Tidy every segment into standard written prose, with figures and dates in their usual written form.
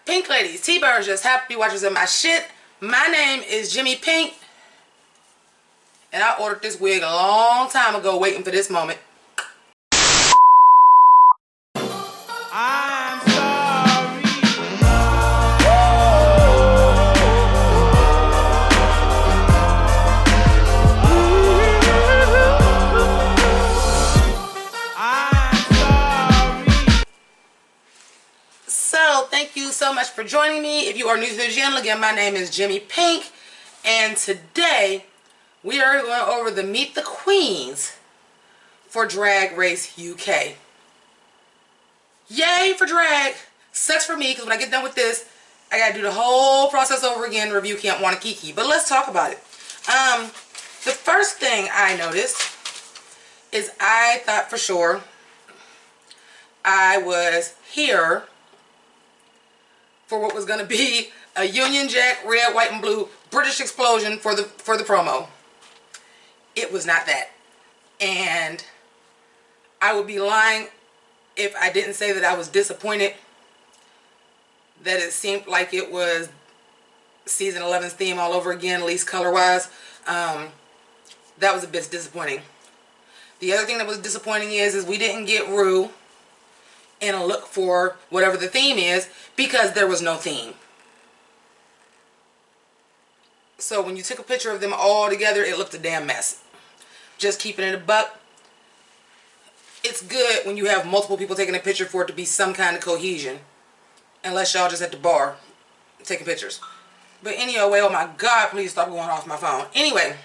Pink ladies, T-birds, just happy watchers of my shit. My name is Jimmi Pynk, and I ordered this wig a long time ago, waiting for this moment. I'm sorry. I'm sorry. So, thank you so much for joining me. If you are new to the channel, again, my name is Jimmi Pynk, and today we are going over the Meet the Queens for Drag Race UK. Yay for drag. Sucks for me because when I get done with this, I gotta do the whole process over again. Review can't want a kiki. But let's talk about it. The first thing I noticed is I thought for sure I was here for what was gonna be a Union Jack red, white, and blue British explosion for the promo. It was not that. And I would be lying if I didn't say that I was disappointed that it seemed like it was season 11's theme all over again, at least color wise. That was a bit disappointing. The other thing that was disappointing is we didn't get Ru in a look for whatever the theme is because there was no theme. So when you took a picture of them all together, it looked a damn mess. Just keeping it a buck. It's good when you have multiple people taking a picture for it to be some kind of cohesion. Unless y'all just at the bar taking pictures. But anyway, oh my God, please stop going off my phone. Anyway,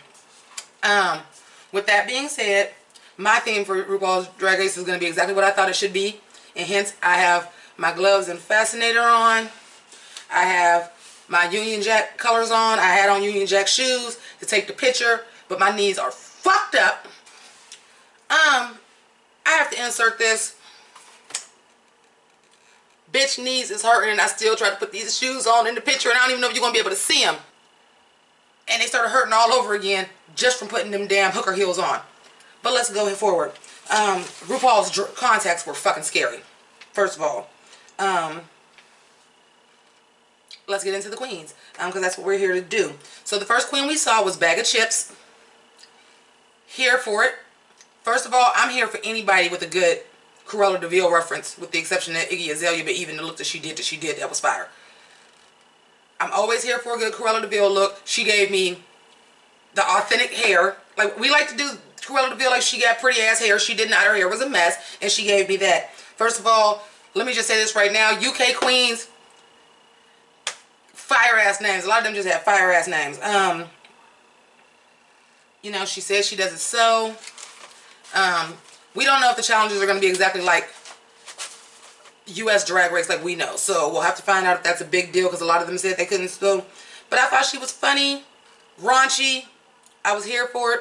with that being said, my theme for RuPaul's Drag Race is going to be exactly what I thought it should be. And hence, I have my gloves and fascinator on. I have my Union Jack colors on. I had on Union Jack shoes to take the picture. But my knees are fucked up. I have to insert this. Bitch, knees is hurting and I still try to put these shoes on in the picture and I don't even know if you're going to be able to see them. And they started hurting all over again just from putting them damn hooker heels on. But let's go forward. RuPaul's contacts were fucking scary. First of all. Let's get into the queens. Because that's what we're here to do. So the first queen we saw was Bag of Chips. Here for it. First of all, I'm here for anybody with a good Cruella de Vil reference, with the exception of Iggy Azalea, but even the look that she did, that was fire. I'm always here for a good Cruella de Vil look. She gave me the authentic hair. Like, we like to do Cruella de Vil like she got pretty ass hair. She did not. Her hair was a mess, and she gave me that. First of all, let me just say this right now. UK queens, fire ass names. A lot of them just have fire ass names. You know, she says she does it so. We don't know if the challenges are going to be exactly like US Drag Race like we know. So we'll have to find out if that's a big deal because a lot of them said they couldn't go. But I thought she was funny, raunchy. I was here for it.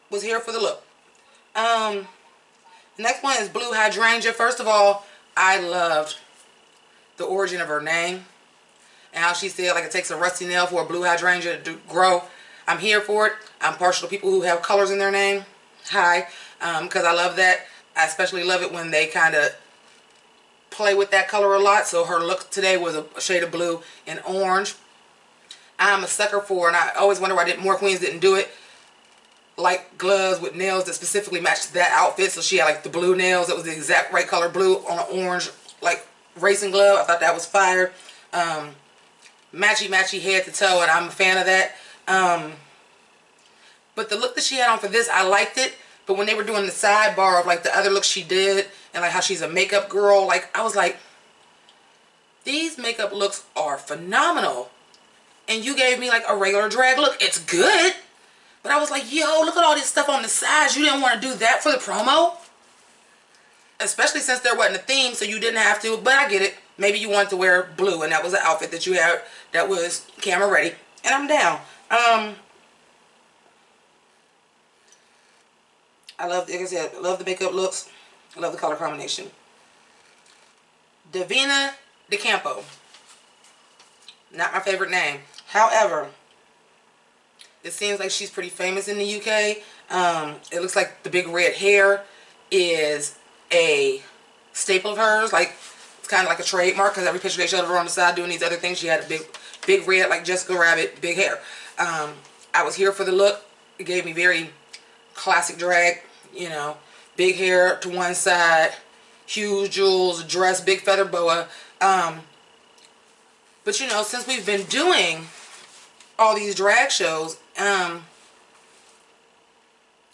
Was here for the look. The next one is Blue Hydrangea. First of all, I loved the origin of her name. And how she said like it takes a rusty nail for a blue hydrangea to grow. I'm here for it. I'm partial to people who have colors in their name. Hi. Because I love that. I especially love it when they kind of play with that color a lot. So her look today was a shade of blue and orange. I'm a sucker for, and I always wonder why more queens didn't do it, like gloves with nails that specifically matched that outfit. So she had like the blue nails that was the exact right color blue on an orange like racing glove. I thought that was fire. Matchy head to toe, and I'm a fan of that. But the look that she had on for this, I liked it. But when they were doing the sidebar of like the other looks she did and like how she's a makeup girl, like I was like, these makeup looks are phenomenal. And you gave me like a regular drag look. It's good. But I was like, yo, look at all this stuff on the sides. You didn't want to do that for the promo? Especially since there wasn't a theme, so you didn't have to. But I get it. Maybe you wanted to wear blue and that was the outfit that you had that was camera ready. And I'm down. I love, like I said, I love the makeup looks. I love the color combination. Davina DeCampo. Not my favorite name. However, it seems like she's pretty famous in the UK. It looks like the big red hair is a staple of hers. Like It's kind of like a trademark because every picture they showed her on the side doing these other things, she had a big red like Jessica Rabbit, big hair. I was here for the look. It gave me very classic drag, you know, big hair to one side, huge jewels, dress, big feather boa. But you know, since we've been doing all these drag shows,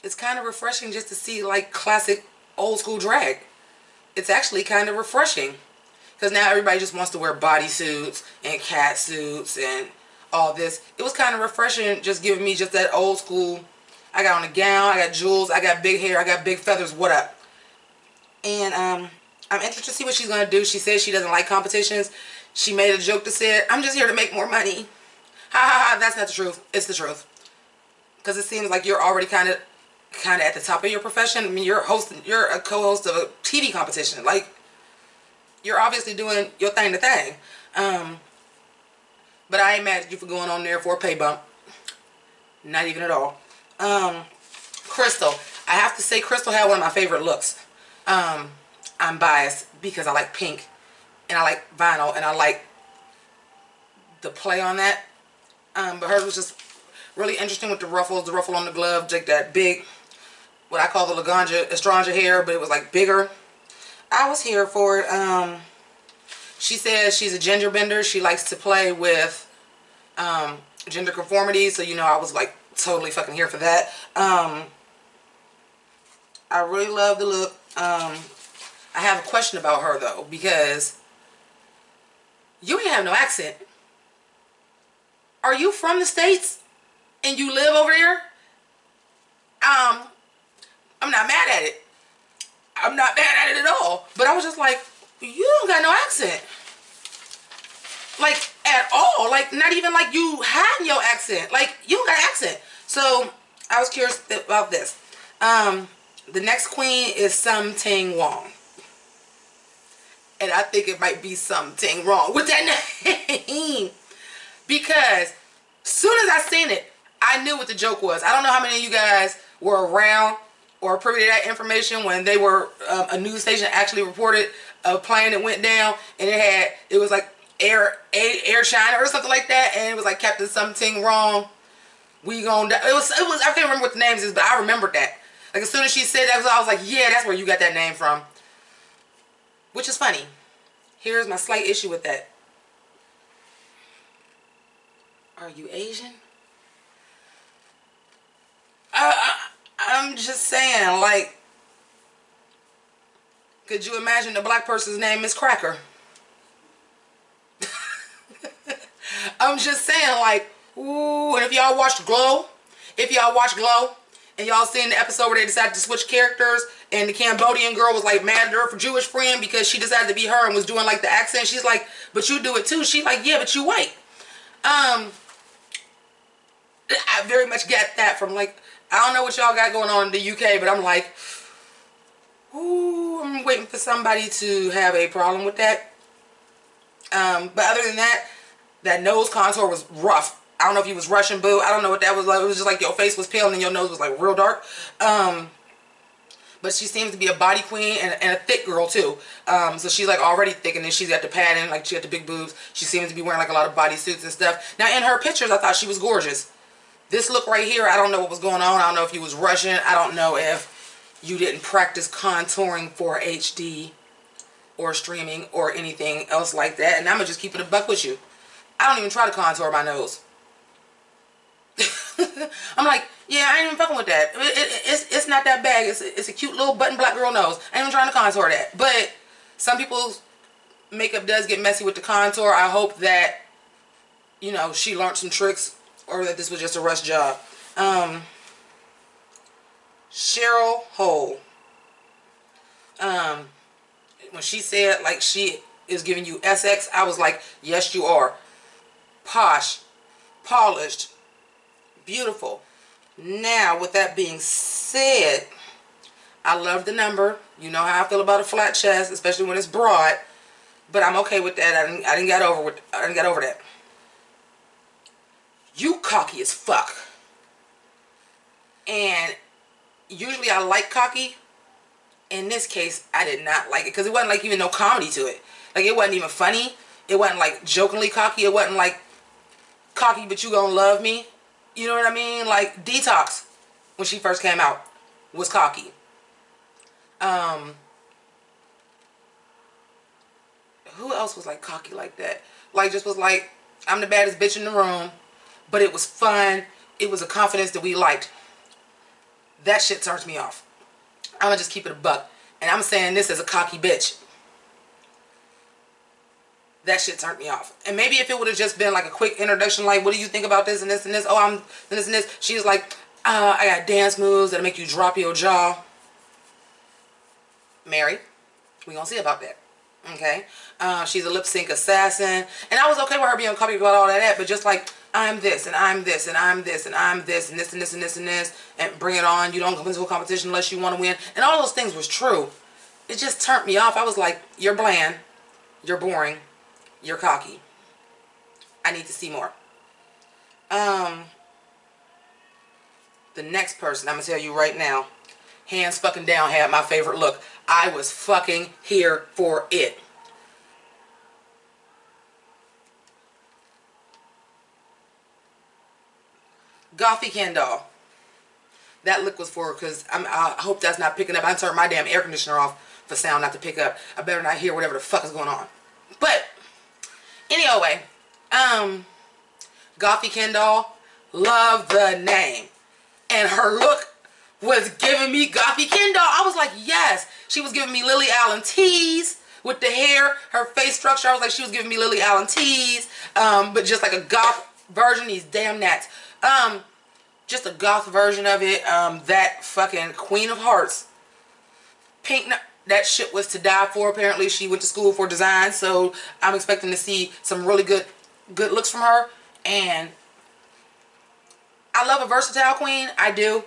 it's kind of refreshing just to see like classic old school drag. It's actually kind of refreshing because now everybody just wants to wear bodysuits and cat suits and all this. It was kind of refreshing just giving me just that old school. I got on a gown, I got jewels, I got big hair, I got big feathers, what up? And I'm interested to see what she's going to do. She says she doesn't like competitions. She made a joke that said, I'm just here to make more money. Ha ha ha, that's not the truth. It's the truth. Because it seems like you're already kind of at the top of your profession. I mean, you're a co-host of a TV competition. Like, you're obviously doing your thing to thing. But I ain't mad at you for going on there for a pay bump. Not even at all. Crystal. I have to say Crystal had one of my favorite looks. I'm biased because I like pink and I like vinyl and I like the play on that. But hers was just really interesting with the ruffles, the ruffle on the glove, like that big, what I call the Laganja Estranja hair, but it was like bigger. I was here for it. She says she's a gender bender. She likes to play with gender conformity, so you know I was like totally fucking here for that. I really love the look. I have a question about her though, because you ain't have no accent. Are you from the States and you live over there? I'm not mad at it. I'm not mad at it at all. But I was just like, you don't got no accent. Like, at all. Like, not even like you had your accent. Like, you don't got an accent. So, I was curious about this. The next queen is Something Wong. And I think it might be something wrong with that name. Because soon as I seen it, I knew what the joke was. I don't know how many of you guys were around or privy to that information when they were, a news station actually reported a plane that went down and it was like Air China or something like that, and it was like Captain Something Wrong. We gonna die. It was I can't remember what the names is, but I remembered that. Like as soon as she said that, I was like, yeah, that's where you got that name from. Which is funny. Here's my slight issue with that. Are you Asian? I'm just saying, like, could you imagine a black person's name is Cracker? I'm just saying, like, ooh, and if y'all watched Glow, and y'all seen the episode where they decided to switch characters, and the Cambodian girl was like mad at her for Jewish friend because she decided to be her and was doing like the accent. She's like, but you do it too. She's like, yeah, but you white. I very much get that from like, I don't know what y'all got going on in the UK, but I'm like, ooh, I'm waiting for somebody to have a problem with that. But other than that, that nose contour was rough. I don't know if you was Russian, boo. I don't know what that was like. It was just like your face was pale and then your nose was like real dark. But she seems to be a body queen and a thick girl too. So she's like already thick, and then she's got the padding, like she got the big boobs. She seems to be wearing like a lot of bodysuits and stuff. Now in her pictures, I thought she was gorgeous. This look right here, I don't know what was going on. I don't know if you was Russian. I don't know if you didn't practice contouring for HD or streaming or anything else like that. And I'm going to just keep it a buck with you. I don't even try to contour my nose. I'm like, yeah, I ain't even fucking with that. It's not that bad. It's a cute little button black girl nose. I ain't even trying to contour that. But some people's makeup does get messy with the contour. I hope that, you know, she learned some tricks, or that this was just a rush job. Cheryl Ho. When she said like she is giving you SX, I was like, yes you are. Posh, polished, beautiful. Now with that being said, I love the number. You know how I feel about a flat chest, especially when it's broad. But I'm okay with that. I didn't get over that. You cocky as fuck. And usually I like cocky. In this case, I did not like it because it wasn't like even no comedy to it. Like, it wasn't even funny. It wasn't like jokingly cocky. It wasn't like cocky but you gonna love me. You know what I mean? Like, Detox, when she first came out, was cocky. Who else was like cocky like that? Like, just was like, I'm the baddest bitch in the room, but it was fun. It was a confidence that we liked. That shit turns me off. I'm gonna just keep it a buck. And I'm saying this as a cocky bitch. That shit turned me off. And maybe if it would have just been like a quick introduction, like, what do you think about this and this and this? Oh, I'm this and this. She's like, I got dance moves that'll make you drop your jaw. Mary, we gonna see about that. Okay? She's a lip sync assassin. And I was okay with her being cocky about all that, but just like, I'm this and I'm this and I'm this and I'm this and this and this and this and this, and bring it on. You don't come into a competition unless you want to win. And all those things was true. It just turned me off. I was like, you're bland. You're boring. You're cocky. I need to see more. The next person, I'm going to tell you right now, hands fucking down, had my favorite look. I was fucking here for it. Gothy Kendall. That look was for her, because I hope that's not picking up. I turned my damn air conditioner off for sound not to pick up. I better not hear whatever the fuck is going on. But anyway, Gothy Kendall, love the name. And her look was giving me Gothy Kendall. I was like, yes. She was giving me Lily Allen tease with the hair, her face structure. I was like, she was giving me Lily Allen tease, but just like a goth version. These damn gnats. Just a goth version of it. That fucking Queen of Hearts. Pynk, that shit was to die for. Apparently she went to school for design, so I'm expecting to see some really good looks from her. And I love a versatile queen, I do,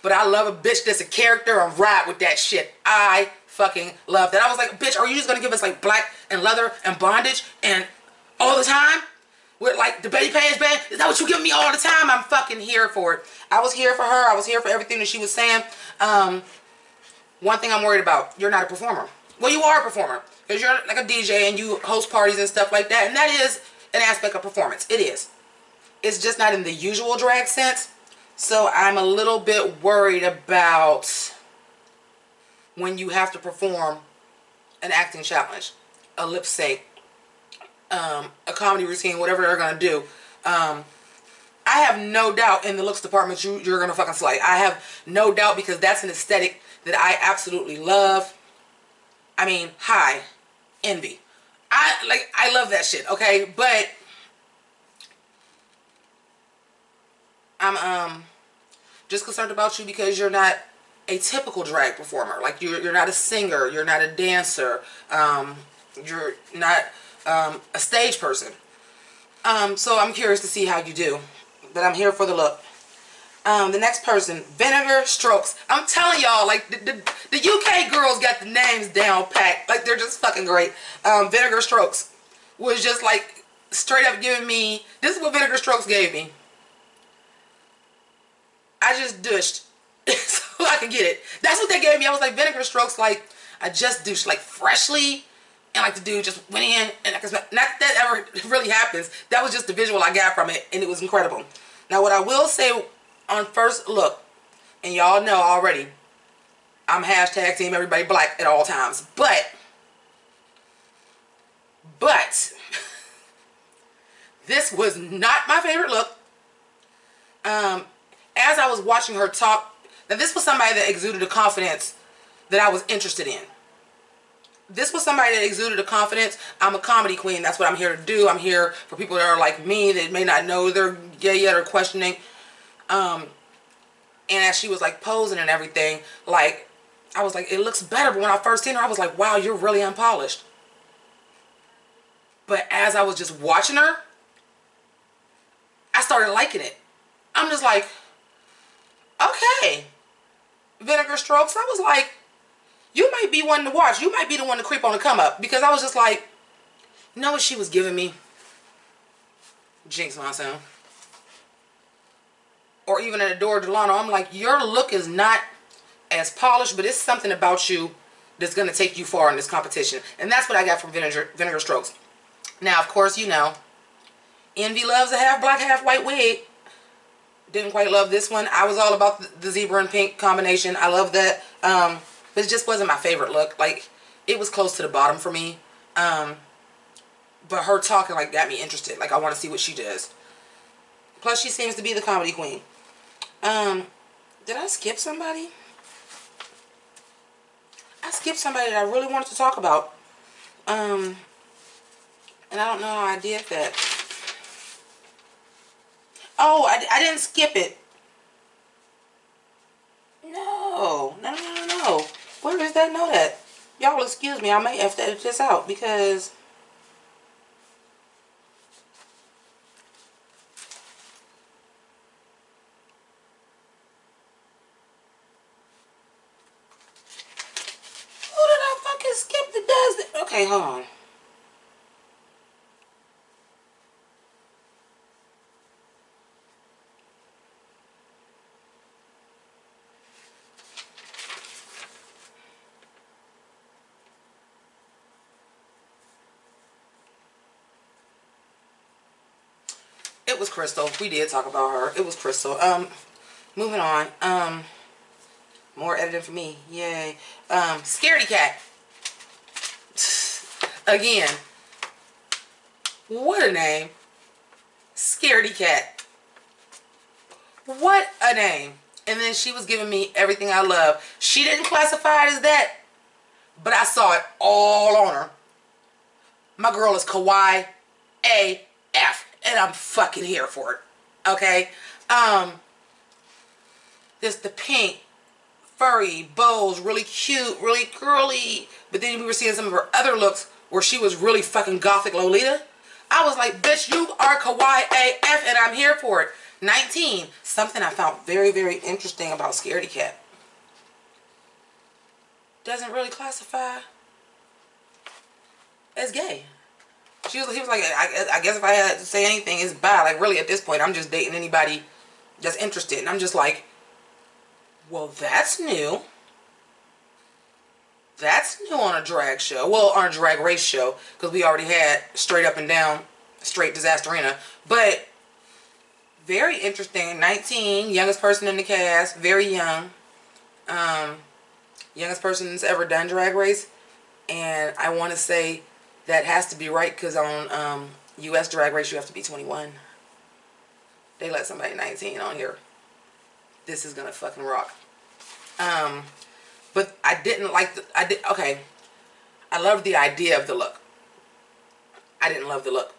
but I love a bitch that's a character and ride with that shit. I fucking love that. I was like, bitch, are you just gonna give us like black and leather and bondage and all the time with like the Betty Page band? Is that what you give me all the time? I'm fucking here for it. I was here for her. I was here for everything that she was saying. One thing I'm worried about, you're not a performer. Well, you are a performer, because you're like a DJ and you host parties and stuff like that, and that is an aspect of performance. It is. It's just not in the usual drag sense. So I'm a little bit worried about when you have to perform an acting challenge, a lip sync, a comedy routine, whatever they're going to do. I have no doubt in the looks department you're going to fucking slay. I have no doubt, because that's an aesthetic that I absolutely love. I mean, hi, envy. I love that shit, okay? But I'm just concerned about you because you're not a typical drag performer. Like, you're not a singer, you're not a dancer, you're not a stage person. So I'm curious to see how you do. But I'm here for the look. The next person, Vinegar Strokes. I'm telling y'all, like, the UK girls got the names down packed. Like, they're just fucking great. Vinegar Strokes was just like straight up giving me, this is what Vinegar Strokes gave me. I just douched so I could get it. That's what they gave me. I was like, Vinegar Strokes, like, I just douched, like, freshly. And like the dude just went in, and I could smell, not that ever really happens. That was just the visual I got from it, and it was incredible. Now, what I will say on first look, and y'all know already, I'm hashtag team everybody black at all times. But this was not my favorite look. As I was watching her talk, now this was somebody that exuded a confidence that I was interested in. This was somebody that exuded a confidence. I'm a comedy queen. That's what I'm here to do. I'm here for people that are like me, that may not know they're gay yet or questioning. And as she was like posing and everything, like, I was like, it looks better. But when I first seen her, I was like, wow, you're really unpolished. But as I was just watching her, I started liking it. I'm just like, okay, Vinegar Strokes. I was like, you might be one to watch. You might be the one to creep on the come up. Because I was just like, you know what she was giving me? Jinx Monsoon. Or even at Adore Delano. I'm like, your look is not as polished, but it's something about you that's going to take you far in this competition. And that's what I got from Vinegar Strokes. Now, of course, you know, Envy loves a half black, half white wig. Didn't quite love this one. I was all about the zebra and pink combination. I love that. But it just wasn't my favorite look. Like, it was close to the bottom for me. But her talking, like, got me interested. Like, I want to see what she does. Plus, she seems to be the comedy queen. Did I skip somebody? I skipped somebody that I really wanted to talk about. And I don't know how I did that. Oh, I didn't skip it. No. Where is that note at? Y'all excuse me, I may have to edit this out because... Who did I fucking skip that does that? Okay, hold on. It was Crystal. We did talk about her. It was Crystal. Moving on. More editing for me. Yay. Scaredy Cat. Again. What a name. Scaredy Cat. What a name. And then she was giving me everything I love. She didn't classify it as that, but I saw it all on her. My girl is Kawaii AF. And I'm fucking here for it. Okay? There's the pink, furry, bows, really cute, really girly. But then we were seeing some of her other looks where she was really fucking gothic Lolita. I was like, bitch, you are Kawaii AF and I'm here for it. 19. Something I found very, very interesting about Scaredy Cat. Doesn't really classify as gay. He was like, I guess if I had to say anything, it's bi. Like, really, at this point, I'm just dating anybody that's interested. And I'm just like, well, that's new. That's new on a drag show. Well, on a drag race show. Because we already had straight up and down, straight Disasterina. But, very interesting. 19, youngest person in the cast. Very young. Youngest person that's ever done drag race. And I want to say... that has to be right because on U.S. Drag Race you have to be 21. They let somebody 19 on here. This is gonna fucking rock. But I didn't like the. Okay. I loved the idea of the look. I didn't love the look.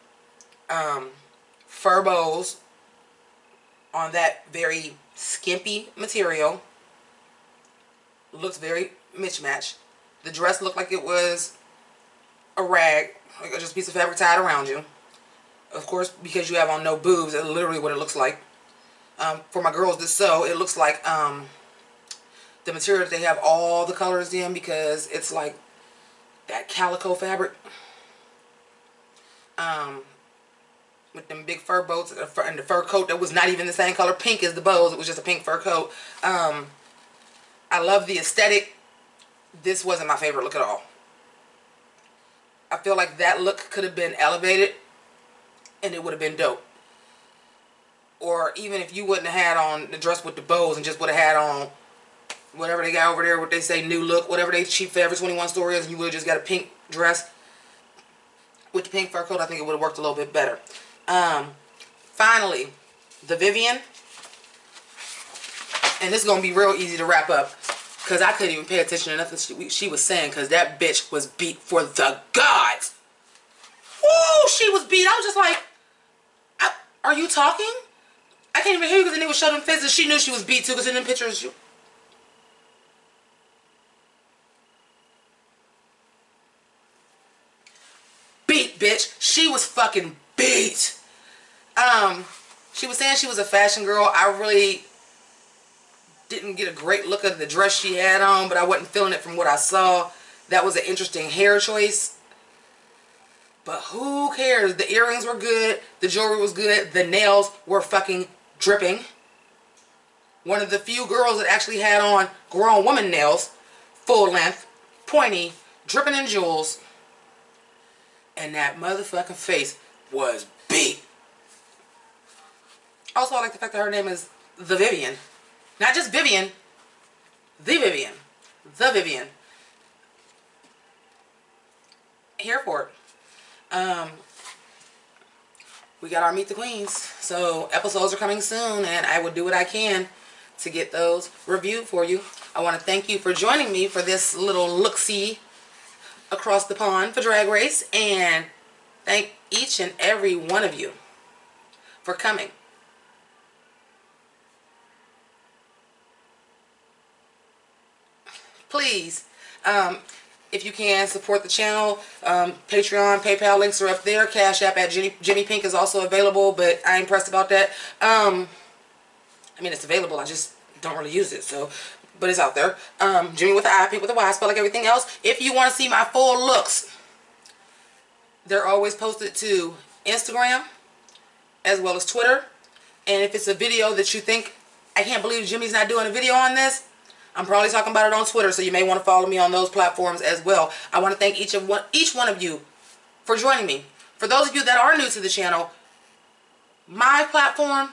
Fur bows on that very skimpy material. Looks very mismatched. The dress looked like it was a rag, like just a piece of fabric tied around you. Of course, because you have on no boobs, that's literally what it looks like. For my girls that sew, it looks like the material that they have all the colors in because it's like that calico fabric. With them big fur boats and the fur coat that was not even the same color pink as the bows. It was just a pink fur coat. I love the aesthetic. This wasn't my favorite look at all. I feel like that look could have been elevated and it would have been dope. Or even if you wouldn't have had on the dress with the bows and just would have had on whatever they got over there, what they say new look, whatever they cheap Forever 21 store is, and you would have just got a pink dress with the pink fur coat, I think it would have worked a little bit better. Finally, the Vivian. And this is going to be real easy to wrap up. Because I couldn't even pay attention to nothing she was saying. Because that bitch was beat for the gods. Woo! She was beat. I was just like, are you talking? I can't even hear you because the nigga was showing them faces. She knew she was beat too because in them pictures. Beat, bitch. She was fucking beat. She was saying she was a fashion girl. I really... didn't get a great look at the dress she had on, but I wasn't feeling it from what I saw. That was an interesting hair choice. But who cares? The earrings were good. The jewelry was good. The nails were fucking dripping. One of the few girls that actually had on grown woman nails, full length, pointy, dripping in jewels, and that motherfucking face was beat. Also, I like the fact that her name is The Vivian. Not just Vivian, The Vivian. The Vivian. Here for it. We got our Meet the Queens. So episodes are coming soon, and I will do what I can to get those reviewed for you. I want to thank you for joining me for this little look-see across the pond for Drag Race, and thank each and every one of you for coming. Please, if you can, support the channel. Patreon, PayPal links are up there. Cash App at Jimmi Pynk is also available, but I ain't pressed about that. I mean, it's available. I just don't really use it, so, but it's out there. Jimmi with the I, Pynk with the Y, spell like everything else. If you want to see my full looks, they're always posted to Instagram as well as Twitter. And if it's a video that you think, I can't believe Jimmy's not doing a video on this, I'm probably talking about it on Twitter, so you may want to follow me on those platforms as well. I want to thank each one of you for joining me. For those of you that are new to the channel, my platform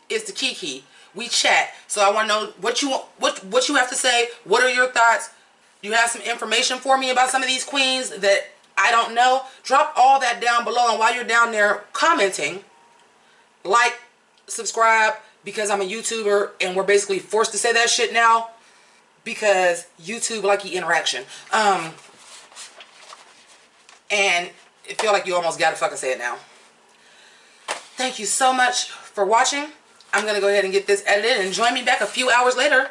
is the Kiki. We chat, so I want to know what you have to say. What are your thoughts? Do you have some information for me about some of these queens that I don't know? Drop all that down below, and while you're down there commenting, like, subscribe, because I'm a YouTuber and we're basically forced to say that shit now. Because YouTube like the interaction. And it feel like you almost gotta fucking say it now. Thank you so much for watching. I'm gonna go ahead and get this edited, and join me back a few hours later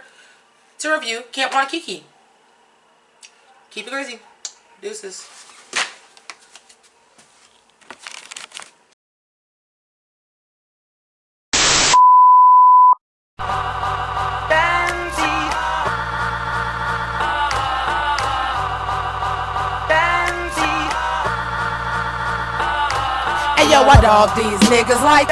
to review Camp Wanakiki. Keep it crazy. Deuces. Yo, I dog these niggas like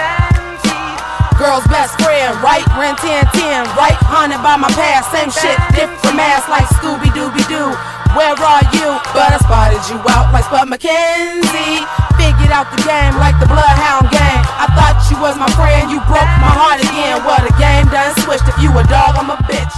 girl's best friend, right? Ren 1010, right? Haunted by my past, same shit, different mask like Scooby-Dooby-Doo. Where are you? But I spotted you out like Spud McKenzie. Figured out the game like the Bloodhound game. I thought you was my friend, you broke my heart again. Well, the game done switched. If you a dog, I'm a bitch.